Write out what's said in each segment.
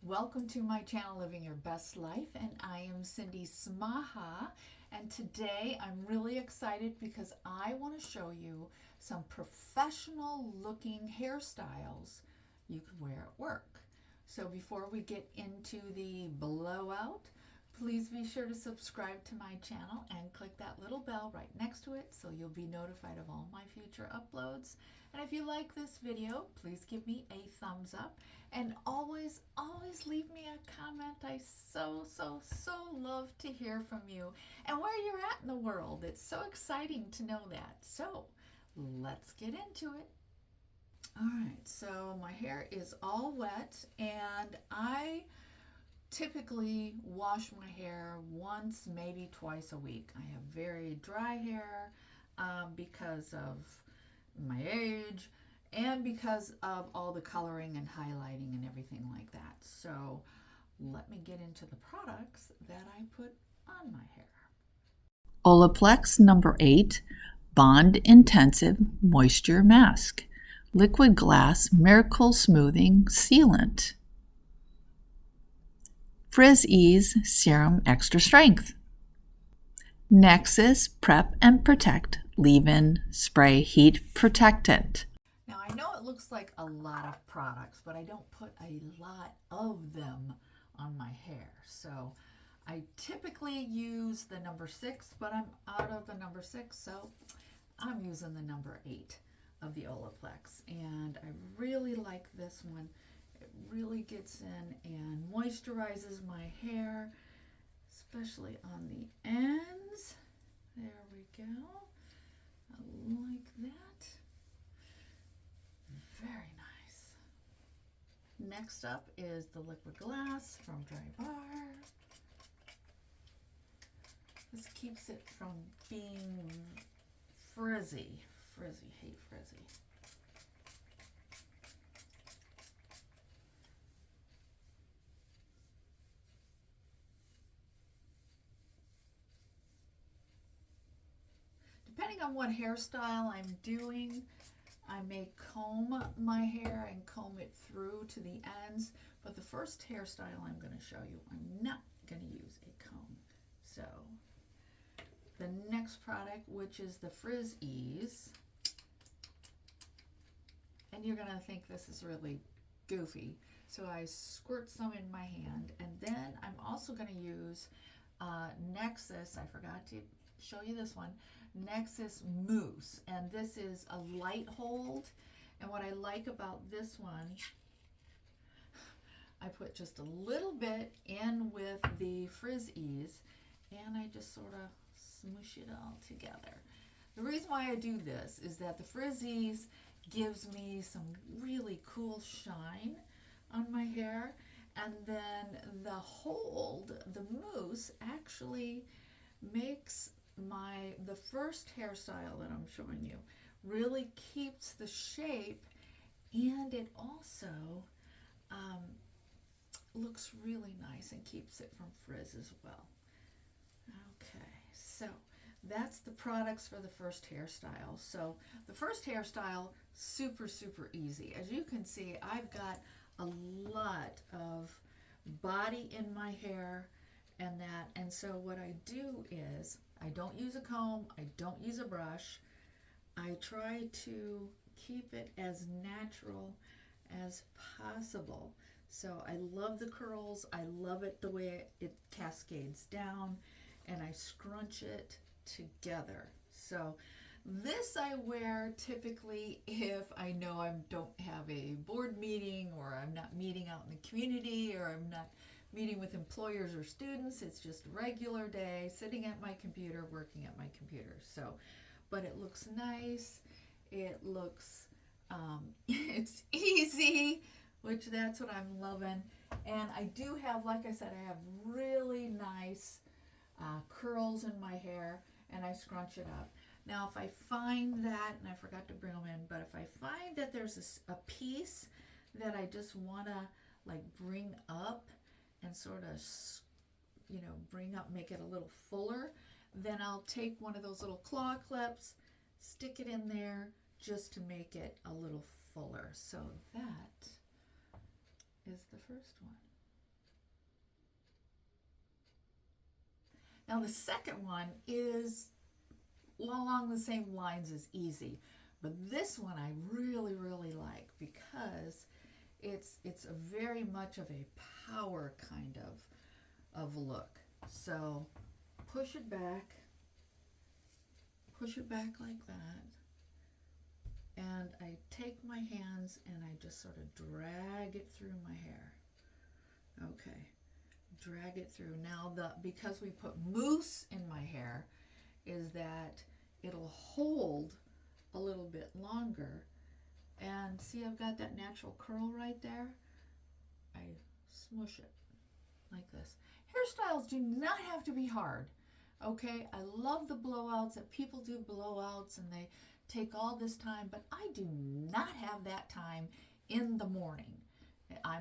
Welcome to my channel, Living Your Best Life, and I am Cindy Smaha. And today I'm really excited because I want to show you some professional looking hairstyles you can wear at work. So before we get into the blowout, please be sure to subscribe to my channel and click that little bell right next to it so you'll be notified of all my future uploads. And if you like this video, please give me a thumbs up and always leave me a comment. I so love to hear from you and where you're at in the world. It's so exciting to know that. So let's get into it. All right, so my hair is all wet and I typically wash my hair once, maybe twice a week. I have very dry hair because of my age and because of all the coloring and highlighting and everything like that. So let me get into the products that I put on my hair. Olaplex number 8 Bond Intensive Moisture Mask, Liquid Glass Miracle Smoothing Sealant, Frizz Serum Extra Strength, Nexxus Prep and Protect Leave-In Spray Heat Protectant. Now I know it looks like a lot of products, but I don't put a lot of them on my hair. So I typically use the number 6, but I'm out of the number 6, so I'm using the number 8 of the Olaplex. And I really like this one. It really gets in and moisturizes my hair, especially on the ends. There we go. I like that. Very nice. Next up is the liquid glass from Dry Bar. This keeps it from being frizzy. Hate frizzy. Depending on what hairstyle I'm doing, I may comb my hair and comb it through to the ends, but the first hairstyle I'm going to show you, I'm not going to use a comb. So the next product, which is the Frizz, and you're going to think this is really goofy, so I squirt some in my hand, and then I'm also going to use Nexxus. I forgot to show you this one, Nexxus Mousse, and this is a light hold. And what I like about this one, I put just a little bit in with the Frizz and I just sort of smoosh it all together. The reason why I do this is that the Frizz gives me some really cool shine on my hair, and then the hold, the mousse, actually makes the first hairstyle that I'm showing you really keeps the shape, and it also looks really nice and keeps it from frizz as well. Okay, so that's the products for the first hairstyle. So the first hairstyle, super easy. As you can see, I've got a lot of body in my hair and so what I do is I don't use a comb, I don't use a brush. I try to keep it as natural as possible. So I love the curls, I love it the way it cascades down, and I scrunch it together. So this I wear typically if I know I don't have a board meeting, or I'm not meeting out in the community, or I'm not meeting with employers or students. It's just a regular day sitting at my computer, working at my computer. So, but it looks nice. It looks, it's easy, which that's what I'm loving. And I do have, like I said, I have really nice curls in my hair, and I scrunch it up. Now, if I find that, and I forgot to bring them in, but if I find that there's a piece that I just want to like bring up and sort of, bring up, make it a little fuller, then I'll take one of those little claw clips, stick it in there just to make it a little fuller. So that is the first one. Now the second one is along the same lines as easy, but this one I really, really like because it's a very much of a power kind of look. So push it back like that, and I take my hands and I just sort of drag it through my hair. Okay, drag it through. Now because we put mousse in my hair, is that it'll hold a little bit longer. And see, I've got that natural curl right there. I smush it like this. Hairstyles do not have to be hard. Okay, I love the blowouts, that people do blowouts and they take all this time, but I do not have that time in the morning. I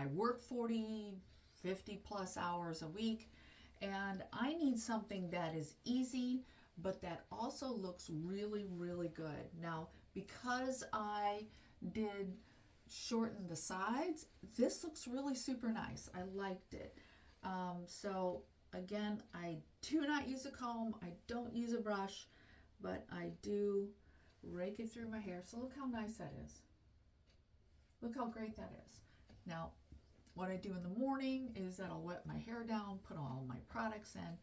work 40, 50 plus hours a week, and I need something that is easy, but that also looks really, really good. Now, because I did shorten the sides, this looks really super nice. I liked it. So again, I do not use a comb. I don't use a brush, but I do rake it through my hair. So look how nice that is. Look how great that is. Now, what I do in the morning is that I'll wet my hair down, put all my products in,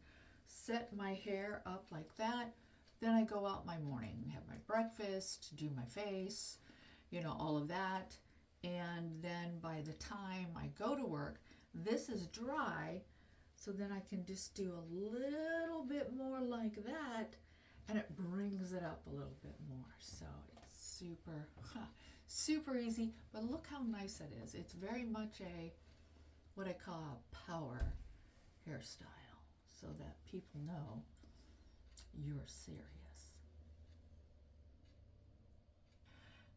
set my hair up like that. Then I go out my morning, have my breakfast, do my face, all of that. And then by the time I go to work, this is dry. So then I can just do a little bit more like that, and it brings it up a little bit more. So it's super easy, but look how nice it is. It's very much what I call a power hairstyle, so that people know you're serious.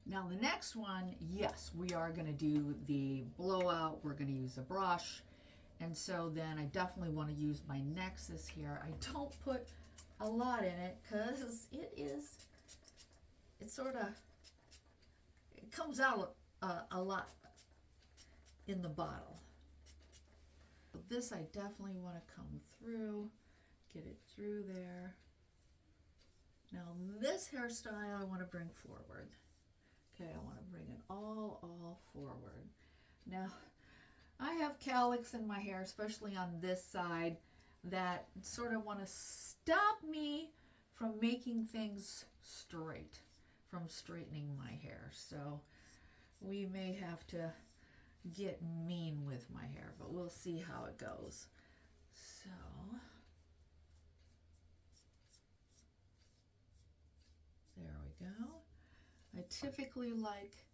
Now the next one, yes, we are going to do the blowout. We're going to use a brush. And so then I definitely want to use my Nexxus here. I don't put a lot in it because it comes out a lot in the bottle. But this I definitely want to come through, get it through there. Now this hairstyle I want to bring forward. Okay, I want to bring it all forward. Now, I have cowlicks in my hair, especially on this side, that sort of want to stop me from making things straight, from straightening my hair. So we may have to get mean with my hair, but we'll see how it goes. So there we go. I typically like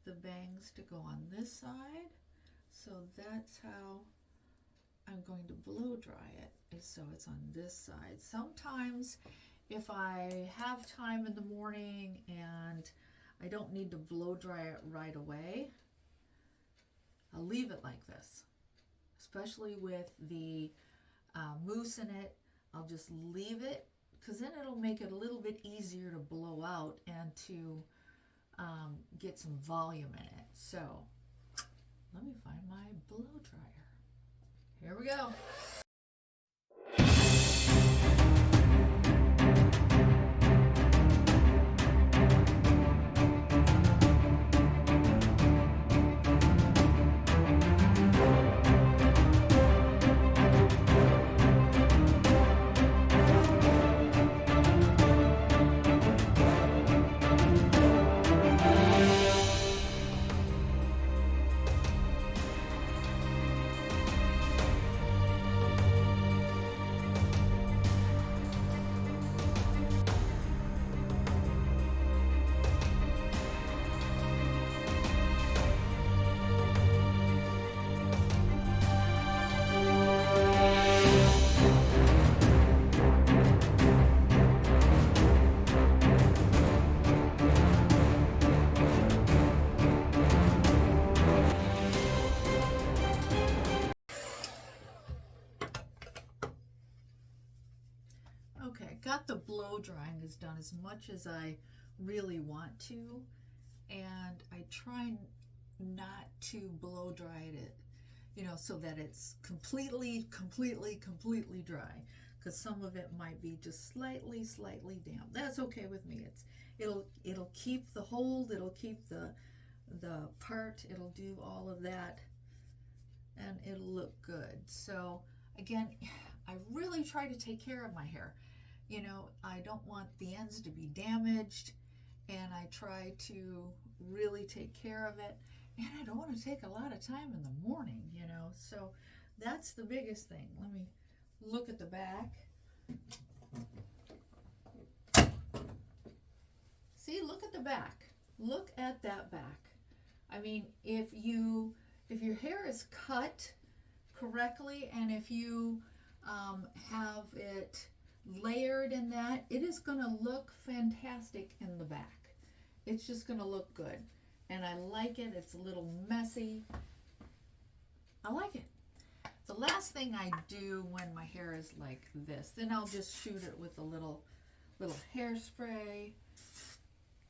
the bangs to go on this side. So that's how I'm going to blow dry it, is so it's on this side. Sometimes if I have time in the morning and I don't need to blow dry it right away, I'll leave it like this. Especially with the mousse in it, I'll just leave it, because then it'll make it a little bit easier to blow out and to get some volume in it. So let me find my blow dryer. Here we go. Okay, got the blow drying is done as much as I really want to, and I try not to blow dry it, so that it's completely dry, because some of it might be just slightly damp. That's okay with me. It'll keep the hold, it'll keep the part, it'll do all of that, and it'll look good. So again, I really try to take care of my hair. I don't want the ends to be damaged, and I try to really take care of it, and I don't want to take a lot of time in the morning, so that's the biggest thing. Let me look at the back. See, look at the back. Look at that back. I mean, if your hair is cut correctly, and if you have it layered in that, it is going to look fantastic in the back. It's just going to look good, and I like it. It's a little messy. I like it. The last thing I do when my hair is like this, then I'll just shoot it with a little hairspray.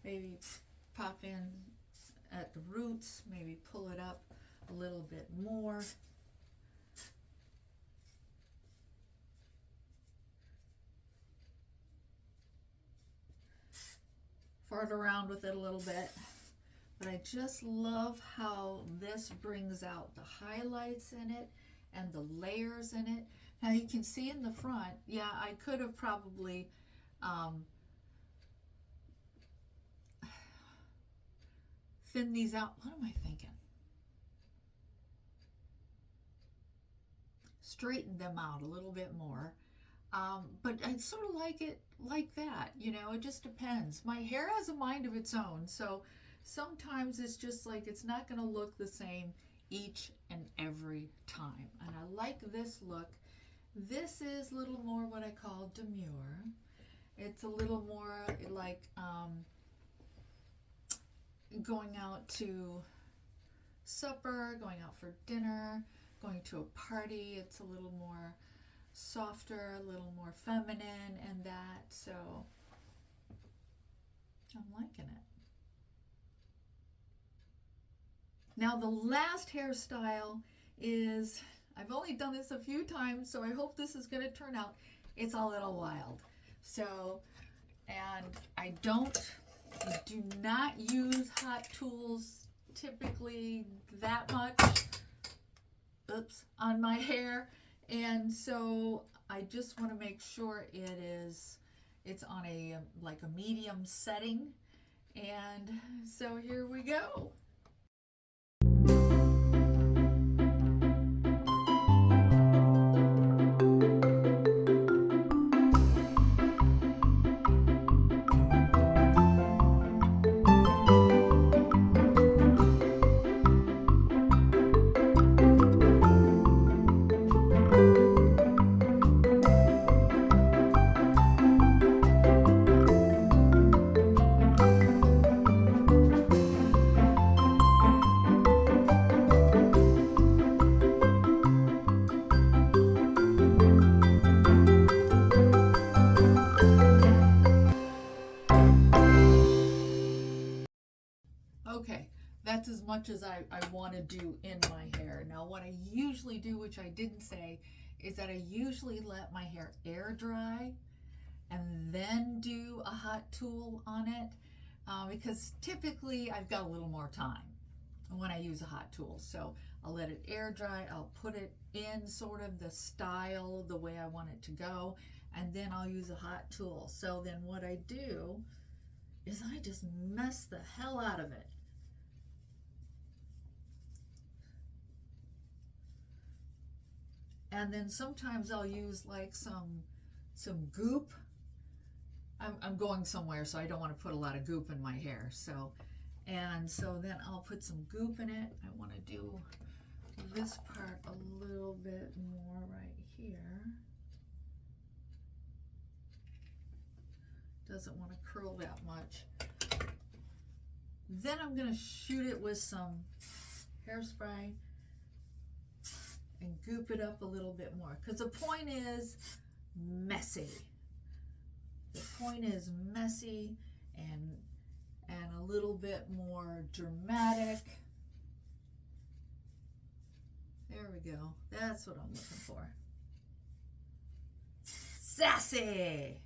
Maybe pop in at the roots, maybe pull it up a little bit more. Fart around with it a little bit. But I just love how this brings out the highlights in it and the layers in it. Now you can see in the front, yeah, I could have probably thinned these out. What am I thinking? Straighten them out a little bit more. But I sort of like it like that, it just depends. My hair has a mind of its own, so sometimes it's just like it's not going to look the same each and every time. And I like this look. This is a little more what I call demure. It's a little more like going out to supper, going out for dinner, going to a party. It's a little more softer, a little more feminine and that, so I'm liking it. Now the last hairstyle is, I've only done this a few times, so I hope this is going to turn out, it's a little wild. So, and I do not use hot tools typically that much, on my hair. And so I just want to make sure it's on a medium setting. And so here we go. Okay, that's as much as I want to do in my hair. Now what I usually do, which I didn't say, is that I usually let my hair air dry and then do a hot tool on it, because typically I've got a little more time when I use a hot tool. So I'll let it air dry, I'll put it in sort of the style, the way I want it to go, and then I'll use a hot tool. So then what I do is I just mess the hell out of it. And then sometimes I'll use like some goop. I'm going somewhere, so I don't want to put a lot of goop in my hair. So then I'll put some goop in it. I want to do this part a little bit more right here. Doesn't want to curl that much. Then I'm going to shoot it with some hairspray and goop it up a little bit more, because the point is messy. The point is messy and a little bit more dramatic. There we go. That's what I'm looking for. Sassy!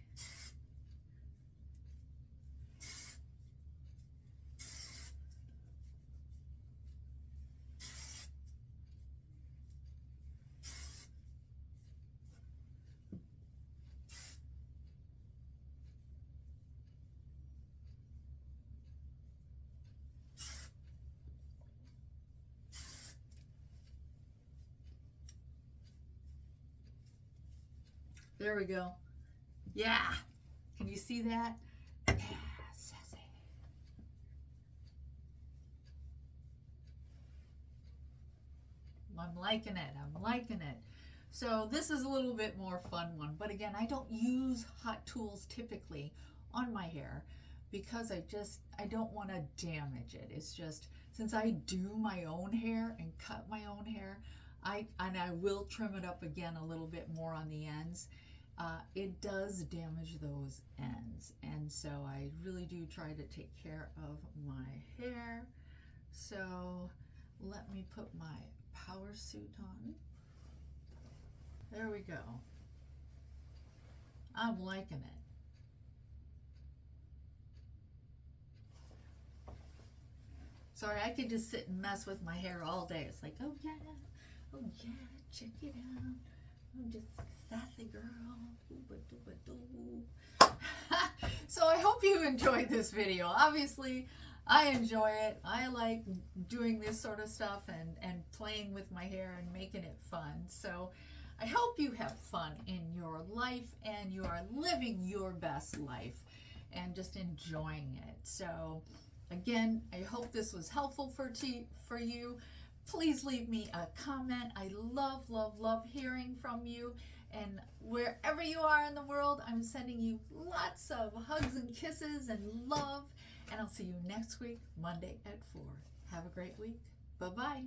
There we go. Yeah. Can you see that? Yeah, sassy. I'm liking it. I'm liking it. So this is a little bit more fun one. But again, I don't use hot tools typically on my hair because I don't want to damage it. It's just, since I do my own hair and cut my own hair, I will trim it up again a little bit more on the ends. It does damage those ends, and so I really do try to take care of my hair. So let me put my power suit on. There we go. I'm liking it. Sorry, I could just sit and mess with my hair all day. It's like, oh yeah, check it out. I'm just a sassy girl. So I hope you enjoyed this video. Obviously, I enjoy it. I like doing this sort of stuff and playing with my hair and making it fun. So I hope you have fun in your life and you are living your best life and just enjoying it. So again, I hope this was helpful for you. Please leave me a comment. I love hearing from you. And wherever you are in the world, I'm sending you lots of hugs and kisses and love. And I'll see you next week, Monday at 4. Have a great week. Bye-bye.